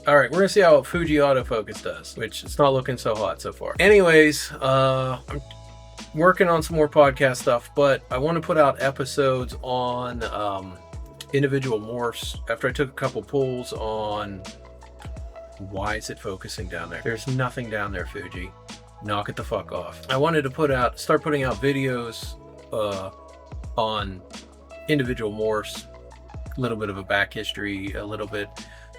All right, we're gonna see how Fuji autofocus does, which it's not looking so hot so far. Anyways, I'm working on some more podcast stuff, but I want to put out episodes on individual morphs after I took a couple pulls on why is it focusing down there. There's nothing down there, Fuji. Knock it the fuck off. I wanted to start putting out videos on individual morphs, a little bit of a back history, a little bit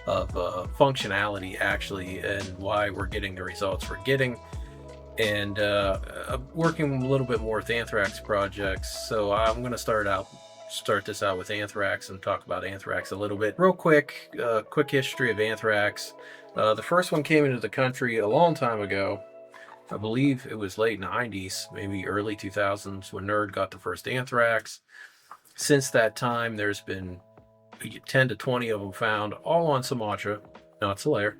of functionality actually, and why we're getting the results we're getting, and working a little bit more with Anthrax projects. So I'm going to start this out with Anthrax and talk about Anthrax a little bit. Real quick history of Anthrax. The first one came into the country a long time ago. I believe it was late 90s, maybe early 2000s when Nerd got the first Anthrax. Since that time, there's been 10 to 20 of them found, all on Sumatra, not Solaire.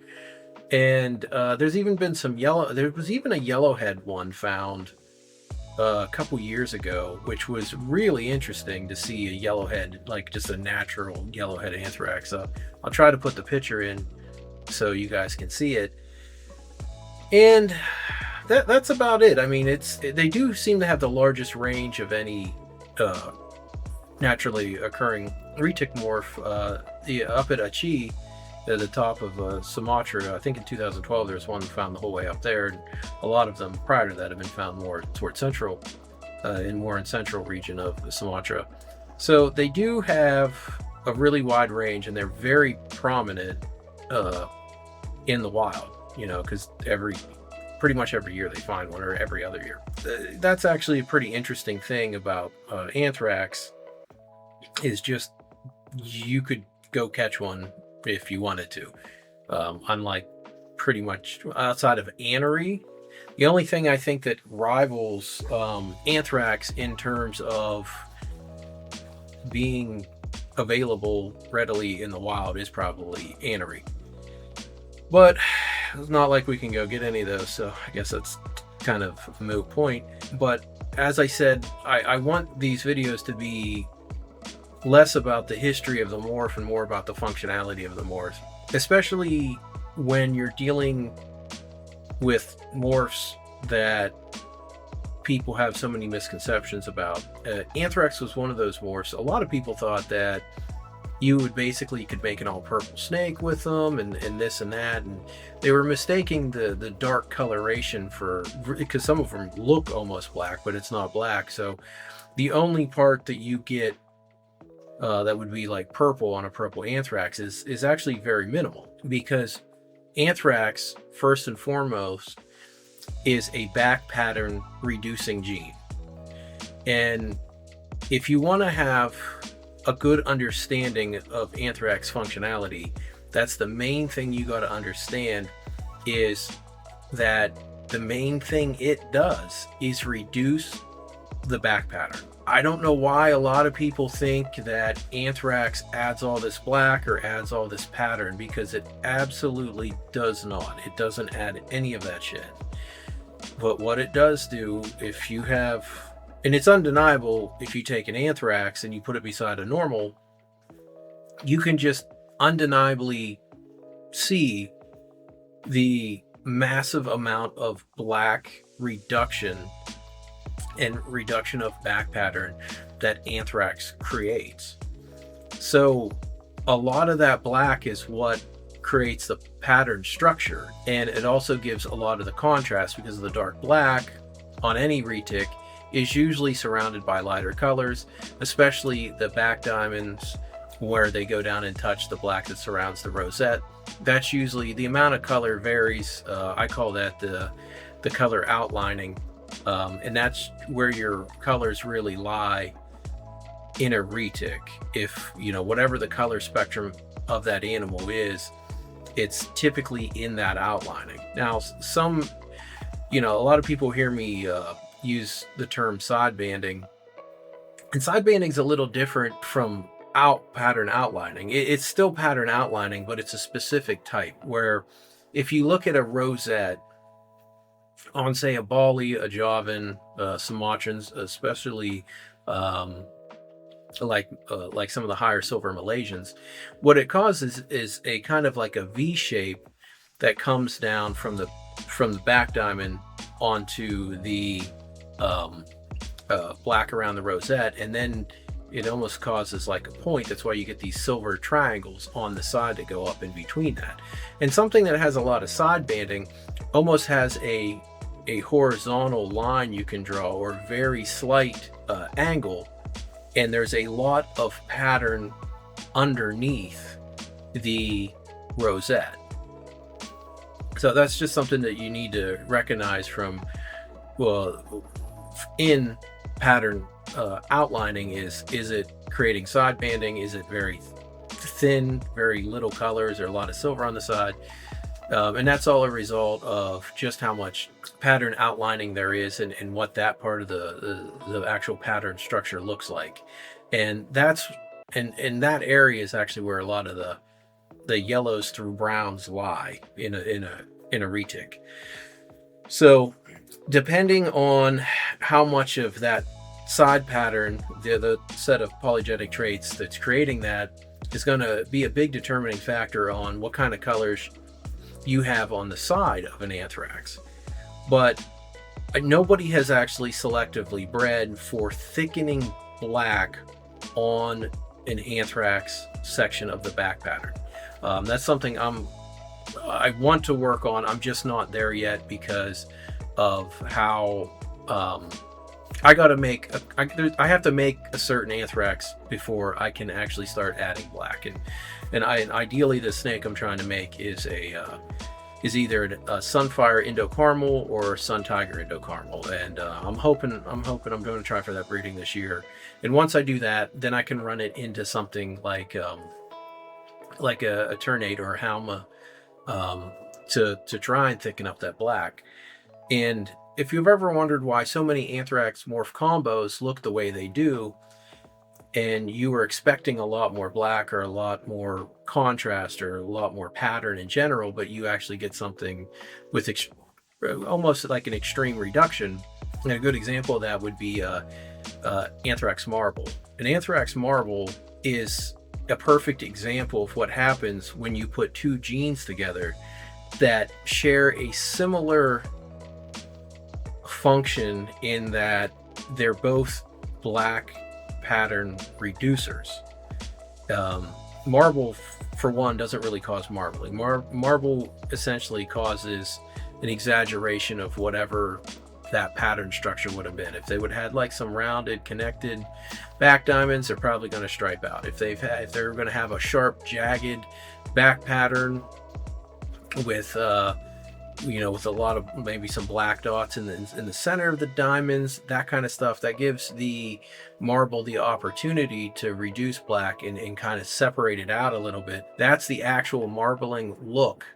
And there's even been there was even a yellowhead one found a couple years ago, which was really interesting to see a yellowhead, like just a natural yellowhead anthrax. I'll try to put the picture in so you guys can see it. And that's about it. I mean, they do seem to have the largest range of any naturally occurring retic morph. Up at Aceh, at the top of Sumatra, I think in 2012 there's one found the whole way up there, and a lot of them prior to that have been found more towards central, in central region of Sumatra. So they do have a really wide range, and they're very prominent in the wild, because pretty much every year they find one, or every other year. That's actually a pretty interesting thing about anthrax, is just you could go catch one if you wanted to. Unlike pretty much outside of anery, the only thing I think that rivals anthrax in terms of being available readily in the wild is probably anery. But it's not like we can go get any of those, so I guess that's kind of a moot point. But as I said, I want these videos to be less about the history of the morph and more about the functionality of the morph, especially when you're dealing with morphs that people have so many misconceptions about. Anthrax was one of those morphs. A lot of people thought that you could make an all purple snake with them and this and that, and they were mistaking the dark coloration because some of them look almost black, but it's not black. So the only part that you get that would be like purple on a purple anthrax is actually very minimal, because anthrax, first and foremost, is a back pattern reducing gene. And if you want to have a good understanding of anthrax functionality, that's the main thing you got to understand, is that the main thing it does is reduce the back pattern. I don't know why a lot of people think that anthrax adds all this black or adds all this pattern, because it absolutely does not. It doesn't add any of that shit. But what it does do, if you have, and it's undeniable, if you take an anthrax and you put it beside a normal, you can just undeniably see the massive amount of black reduction and reduction of back pattern that anthrax creates. So a lot of that black is what creates the pattern structure, and it also gives a lot of the contrast, because the dark black on any retic is usually surrounded by lighter colors, especially the back diamonds where they go down and touch the black that surrounds the rosette. That's usually, the amount of color varies. I call that the color outlining, and that's where your colors really lie in a retic. If whatever the color spectrum of that animal is, it's typically in that outlining. Now, a lot of people hear me use the term side banding, and side banding is a little different from pattern outlining. It's still pattern outlining, but it's a specific type, where if you look at a rosette on, say, a Bali, a Javan, Sumatrans, especially like some of the higher silver Malaysians, what it causes is a kind of like a V shape that comes down from the back diamond onto the um, black around the rosette, and then it almost causes like a point. That's why you get these silver triangles on the side that go up in between that. And something that has a lot of side banding almost has a horizontal line you can draw, or very slight angle, and there's a lot of pattern underneath the rosette. So that's just something that you need to recognize from, well, in pattern outlining. Is it creating side banding? Is it very thin, very little colors, or a lot of silver on the side? And that's all a result of just how much pattern outlining there is, and what that part of the actual pattern structure looks like. And that's and that area is actually where a lot of the yellows through browns lie in a retic. So depending on how much of that side pattern, the set of polygenic traits that's creating that, is going to be a big determining factor on what kind of colors you have on the side of an anthrax. But nobody has actually selectively bred for thickening black on an anthrax section of the back pattern. That's something I want to work on. I'm just not there yet because of how I have to make a certain anthrax before I can actually start adding black. And ideally the snake I'm trying to make is either a Sunfire Indo Caramel or Sun Tiger Indo Caramel, and I'm hoping I'm going to try for that breeding this year. And once I do that, then I can run it into something like a Ternate or a Halma to try and thicken up that black. And if you've ever wondered why so many anthrax morph combos look the way they do, and you were expecting a lot more black or a lot more contrast or a lot more pattern in general, but you actually get something with almost like an extreme reduction. And a good example of that would be anthrax marble. An anthrax marble is a perfect example of what happens when you put two genes together that share a similar function, in that they're both black pattern reducers. Marble, for one, doesn't really cause marbling. Marble essentially causes an exaggeration of whatever that pattern structure would have been. If they would have had like some rounded connected back diamonds, they're probably going to stripe out. If they're going to have a sharp jagged back pattern with with a lot of maybe some black dots in the center of the diamonds, that kind of stuff, that gives the marble the opportunity to reduce black and kind of separate it out a little bit. That's the actual marbling look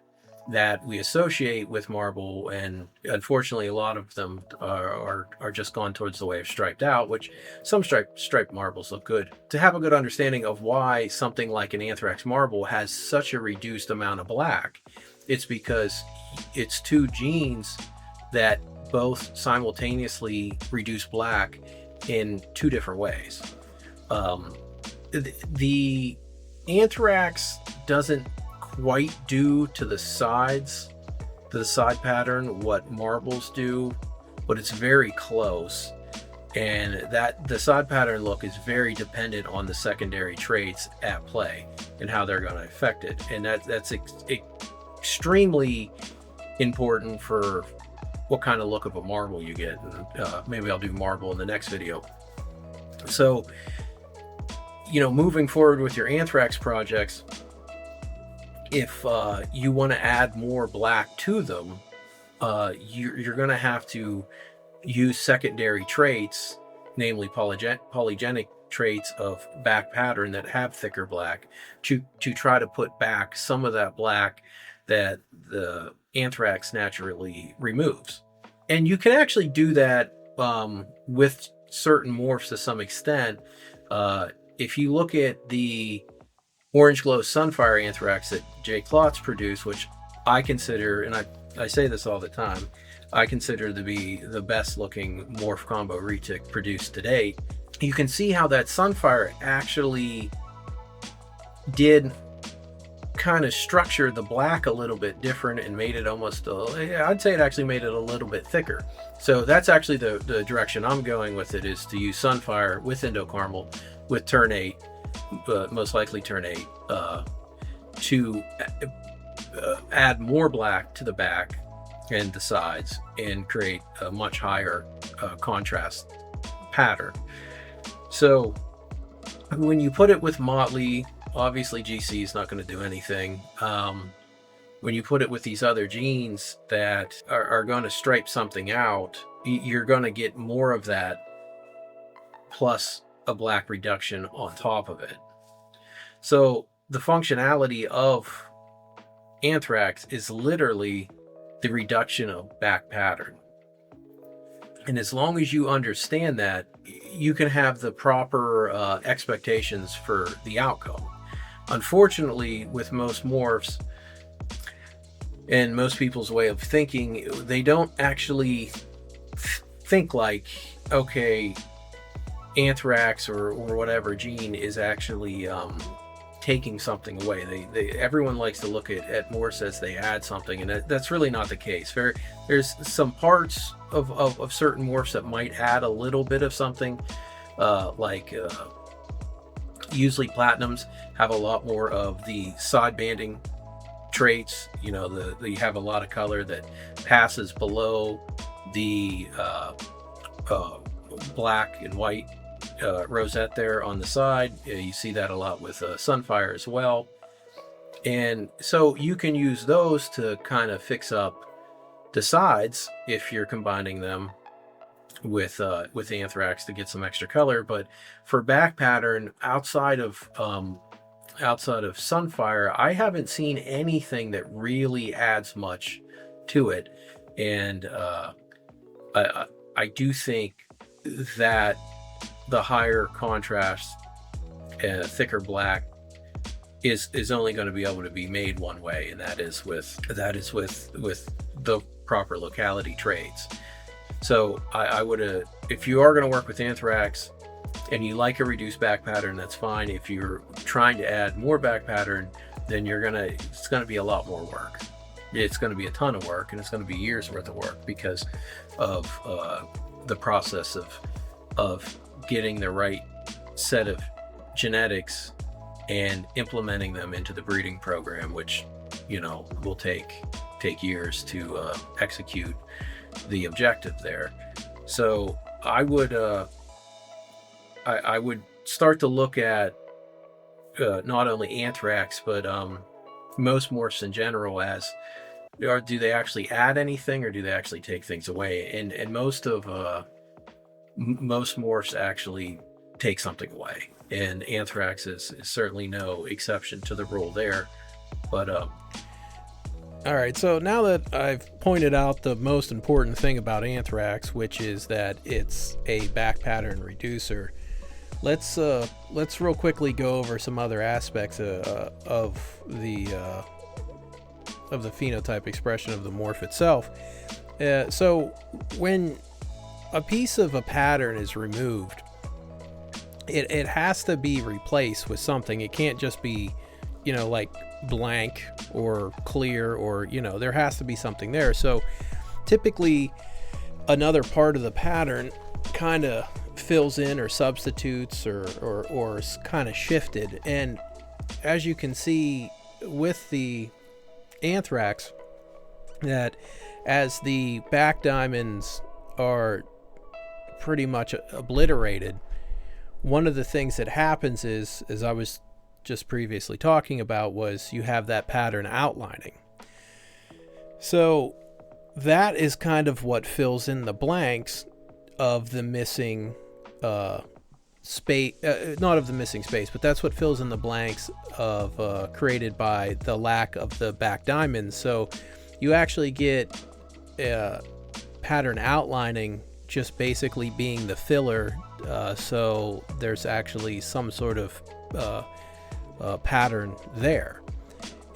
that we associate with marble, and unfortunately a lot of them are just gone towards the way of striped out, which some striped marbles look good. To have a good understanding of why something like an anthrax marble has such a reduced amount of black, it's because it's two genes that both simultaneously reduce black in two different ways. The anthrax doesn't quite do to the side pattern what marbles do, but it's very close. And that the side pattern look is very dependent on the secondary traits at play and how they're going to affect it. And that's extremely important for what kind of look of a marble you get. And maybe I'll do marble in the next video. So, moving forward with your anthrax projects, if you want to add more black to them, you're going to have to use secondary traits, namely polygenic traits of back pattern that have thicker black, to try to put back some of that black that the anthrax naturally removes. And you can actually do that with certain morphs to some extent. If you look at the Orange Glow Sunfire Anthrax that Jay Klotz produced, which I consider, and I say this all the time, I consider to be the best looking morph combo retic produced to date. you can see how that Sunfire actually did kind of structure the black a little bit different and made it almost, I'd say it actually made it a little bit thicker. So that's actually the direction I'm going with it, is to use Sunfire with Indo-Caramel with turn 8, most likely turn 8, to add more black to the back and the sides and create a much higher contrast pattern. So when you put it with Motley, obviously GC is not going to do anything. When you put it with these other genes that are going to stripe something out, you're going to get more of that plus a black reduction on top of it. So the functionality of Anthrax is literally the reduction of back pattern. And as long as you understand that, you can have the proper expectations for the outcome. Unfortunately, with most morphs and most people's way of thinking, they don't actually think like, okay, Anthrax or whatever gene is actually taking something away. Everyone likes to look at morphs as they add something, and that's really not the case. There's some parts of certain morphs that might add a little bit of something, usually platinums have a lot more of the side banding traits. You have a lot of color that passes below the black and white rosette there on the side. You see that a lot with Sunfire as well. And so you can use those to kind of fix up the sides if you're combining them with Anthrax to get some extra color. But for back pattern, outside of Sunfire, I haven't seen anything that really adds much to it. And I do think that the higher contrast and thicker black is only going to be able to be made one way, and that is with the proper locality traits. So I would, if you are going to work with Anthrax and you like a reduced back pattern, that's fine. If you're trying to add more back pattern, then it's going to be a lot more work. It's going to be a ton of work, and it's going to be years worth of work because of the process of getting the right set of genetics and implementing them into the breeding program, which will take years to execute the objective there. So I would start to look at not only Anthrax but most morphs in general as, do they actually add anything or do they actually take things away? And most morphs actually take something away, and Anthrax is certainly no exception to the rule there. But all right, so now that I've pointed out the most important thing about Anthrax, which is that it's a back pattern reducer, let's real quickly go over some other aspects of the phenotype expression of the morph itself. So when a piece of a pattern is removed, it has to be replaced with something. It can't just be, like blank or clear, or there has to be something there. So typically another part of the pattern kind of fills in or substitutes or is kind of shifted. And as you can see with the Anthrax, that as the back diamonds are pretty much obliterated, one of the things that happens is, as I was just previously talking about, was you have that pattern outlining. So that is kind of what fills in the blanks of the missing space, not of the missing space, but that's what fills in the blanks of created by the lack of the back diamonds. So you actually get pattern outlining just basically being the filler, so there's actually some sort of pattern there.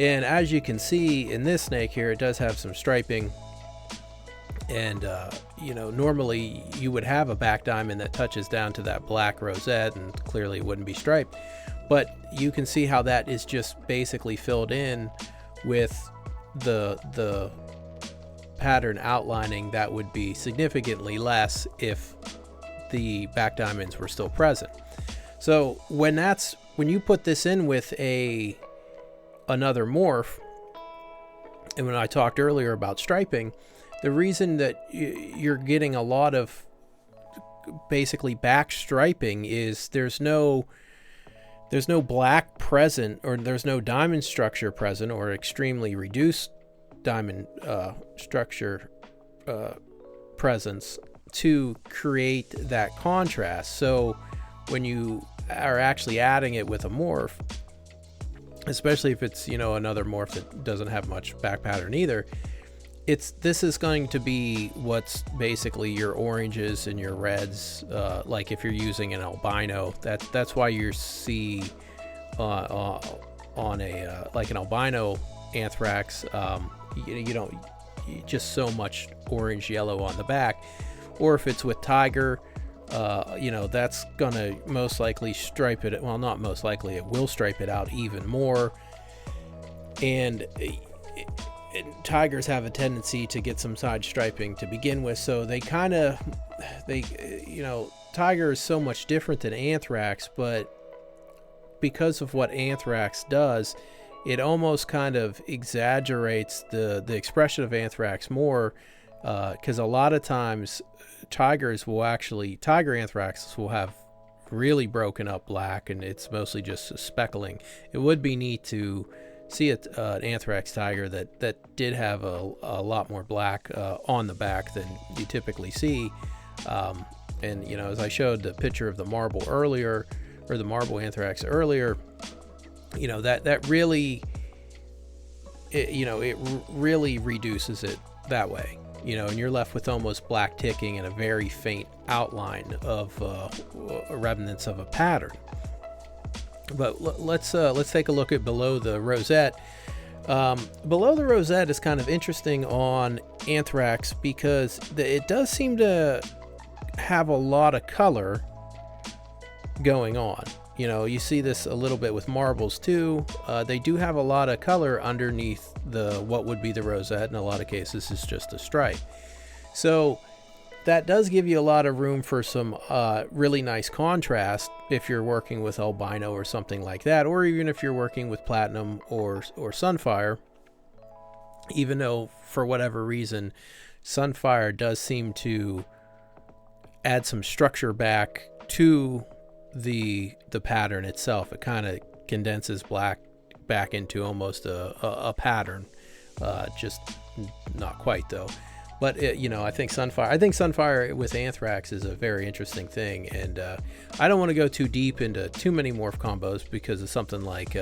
And as you can see in this snake here, it does have some striping And normally you would have a back diamond that touches down to that black rosette, and clearly it wouldn't be striped. But you can see how that is just basically filled in with the pattern outlining that would be significantly less if the back diamonds were still present. So when you put this in with another morph, and when I talked earlier about striping, the reason that you're getting a lot of basically back striping is there's no black present, or there's no diamond structure present, or extremely reduced diamond structure presence to create that contrast. So when you are actually adding it with a morph, especially if it's another morph that doesn't have much back pattern either, this is going to be what's basically your oranges and your reds. Like if you're using an albino, that's why you see on a like an albino anthrax, you don't just so much orange yellow on the back. Or if it's with tiger, that's gonna most likely stripe it. Well, not most likely, it will stripe it out even more. And tigers have a tendency to get some side striping to begin with, so tiger is so much different than anthrax, but because of what anthrax does, it almost kind of exaggerates the expression of anthrax more, because a lot of times tiger anthraxes will have really broken up black, and it's mostly just a speckling. It would be neat to see an anthrax tiger that did have a lot more black on the back than you typically see. And as I showed the picture of the marble earlier, or the marble anthrax earlier, that really it really reduces it that way, and you're left with almost black ticking and a very faint outline of remnants of a pattern. But let's take a look at below the rosette. Below the rosette is kind of interesting on anthrax because it does seem to have a lot of color going on. You see this a little bit with marbles too. They do have a lot of color underneath what would be the rosette. In a lot of cases, it's just a stripe. So that does give you a lot of room for some really nice contrast if you're working with albino or something like that, or even if you're working with platinum or sunfire. Even though for whatever reason sunfire does seem to add some structure back to the pattern itself. It kind of condenses black back into almost a pattern, just not quite though. But I think sunfire with anthrax is a very interesting thing, and I don't want to go too deep into too many morph combos because of something like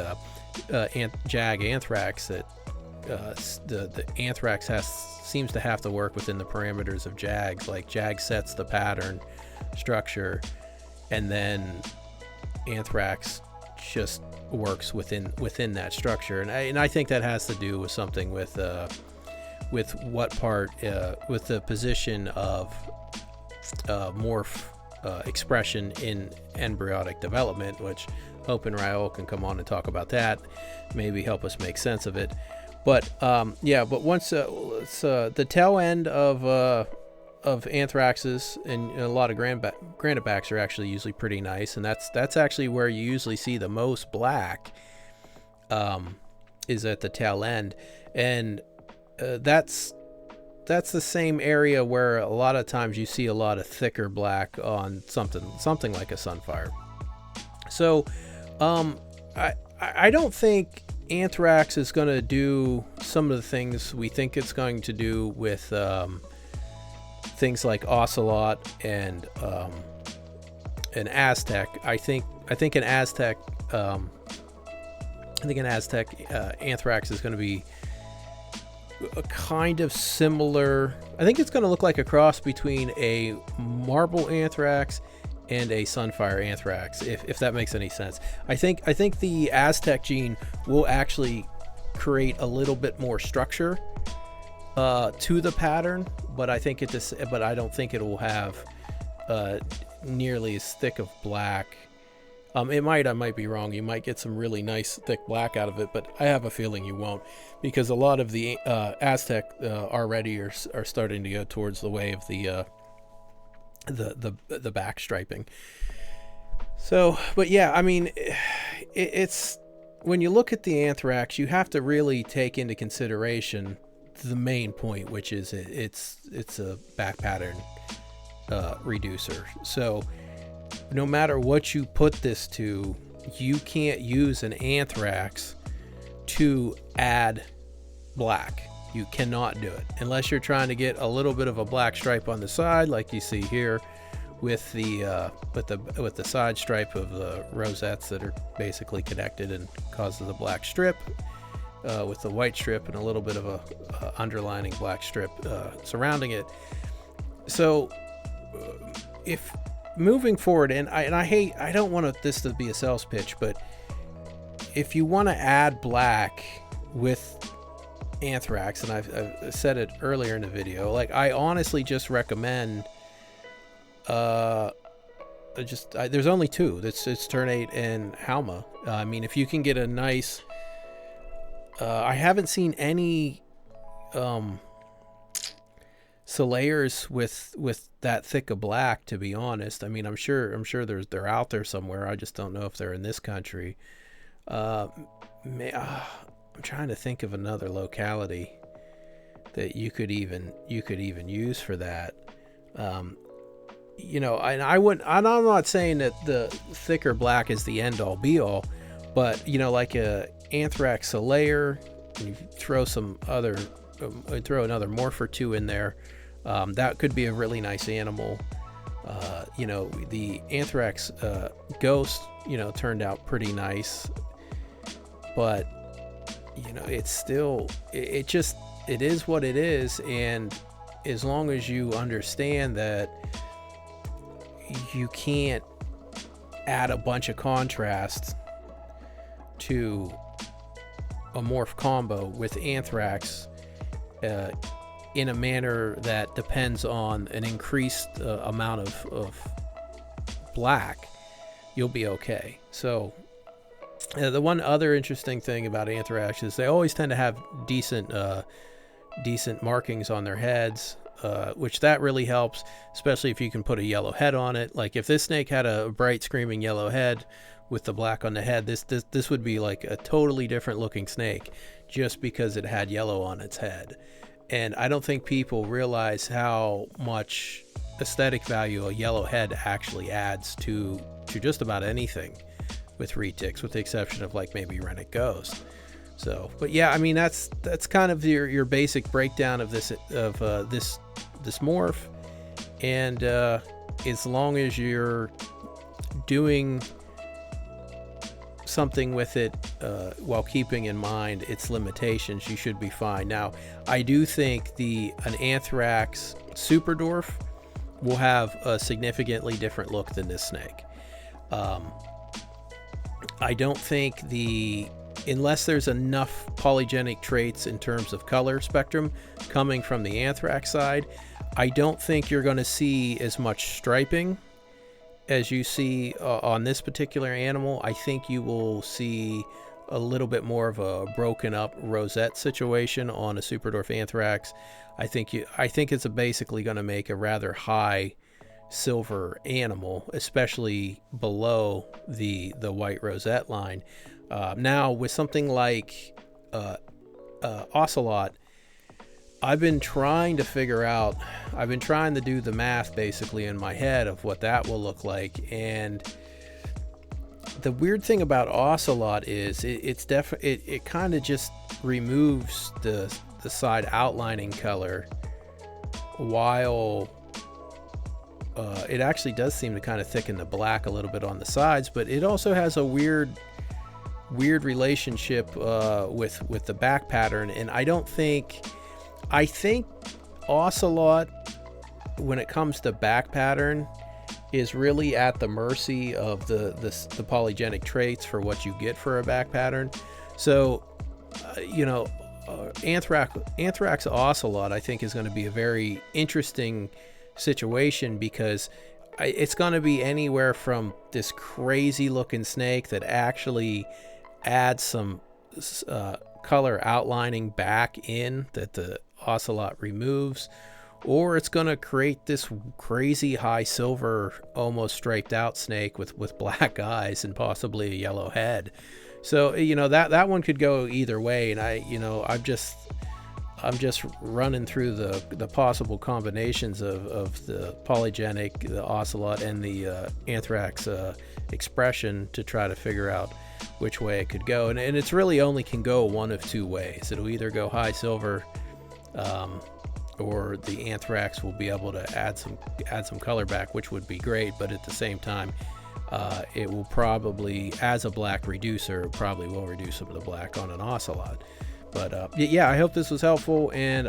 jag anthrax, that the anthrax seems to have to work within the parameters of jag. Like jag sets the pattern structure, and then anthrax just works within that structure, and I think that has to do with something with what part, with the position of morph expression in embryonic development, which Hope and Raoul can come on and talk about that, maybe help us make sense of it. But once the tail end of anthraxes and a lot of granite backs are actually usually pretty nice, and that's actually where you usually see the most black, is at the tail end, and that's the same area where a lot of times you see a lot of thicker black on something like a sunfire. So I don't think anthrax is going to do some of the things we think it's going to do with things like ocelot and Aztec. I think an Aztec anthrax is going to be a kind of similar. I think it's going to look like a cross between a marble anthrax and a sunfire anthrax, if that makes any sense. I think the Aztec gene will actually create a little bit more structure to the pattern, but I think but I don't think it will have nearly as thick of black. It might, I might be wrong. You might get some really nice thick black out of it, but I have a feeling you won't, because a lot of the Aztec already are starting to go towards the way of the back striping. So, but yeah, I mean, it's when you look at the Anthrax, you have to really take into consideration the main point, which is it's a back pattern reducer. So no matter what you put this to, you can't use an Anthrax to add black. You cannot do it unless you're trying to get a little bit of a black stripe on the side, like you see here with the side stripe of the rosettes that are basically connected and causes a black strip, with the white strip and a little bit of a underlining black strip surrounding it. So if moving forward, and I don't want this to be a sales pitch, but if you want to add black with Anthrax, and I've said it earlier in the video, like, I honestly just recommend there's only two. It's Ternate and Halma. I mean, if you can get a nice I haven't seen any Solayers with that thick of black, to be honest. I mean, I'm sure they're out there somewhere. I just don't know if they're in this country. I'm trying to think of another locality that you could even use for that. You know, and I'm not saying that the thicker black is the end all be all, but you know, like a Anthrax Solayer, you throw another morph or two in there, that could be a really nice animal. You know, the Anthrax Ghost, you know, turned out pretty nice, but you know, it's still, it is what it is. And as long as you understand that you can't add a bunch of contrast to a morph combo with Anthrax in a manner that depends on an increased amount of black, you'll be okay. So the one other interesting thing about Anthrax is they always tend to have decent markings on their heads, which that really helps, especially if you can put a yellow head on it. Like if this snake had a bright screaming yellow head with the black on the head, this would be like a totally different looking snake just because it had yellow on its head. And I don't think people realize how much aesthetic value a yellow head actually adds to just about anything with retics, with the exception of like maybe Rennet Ghost. So, but yeah, I mean, that's kind of your basic breakdown of this morph. And as long as you're doing something with it while keeping in mind its limitations, you should be fine. Now, I do think an Anthrax Super Dwarf will have a significantly different look than this snake. I don't think unless there's enough polygenic traits in terms of color spectrum coming from the Anthrax side, I don't think you're going to see as much striping as you see on this particular animal. I think you will see a little bit more of a broken up rosette situation on a Super Dwarf Anthrax. I think it's basically going to make a rather high silver animal, especially below the white rosette line. Now with something like Ocelot, I've been trying to do the math basically in my head of what that will look like. And the weird thing about Ocelot is it kind of just removes the side outlining color, while it actually does seem to kind of thicken the black a little bit on the sides, but it also has a weird relationship with the back pattern. And I think Ocelot, when it comes to back pattern, is really at the mercy of the polygenic traits for what you get for a back pattern. So, you know, Anthrax Ocelot, I think, is going to be a very interesting situation, because it's going to be anywhere from this crazy looking snake that actually adds some color outlining back in that the Ocelot removes, or it's going to create this crazy high silver, almost striped out snake with black eyes and possibly a yellow head. So, you know, that one could go either way. And I'm just running through the possible combinations of the polygenic, the Ocelot, and the Anthrax expression to try to figure out which way it could go. And it's really only can go one of two ways. It'll either go high silver, or the Anthrax will be able to add some color back, which would be great. But at the same time, it will probably, as a black reducer, probably will reduce some of the black on an Ocelot. But yeah, I hope this was helpful. And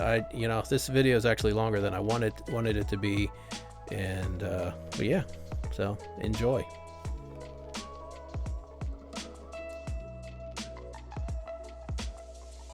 this video is actually longer than I wanted it to be. And but yeah, so enjoy.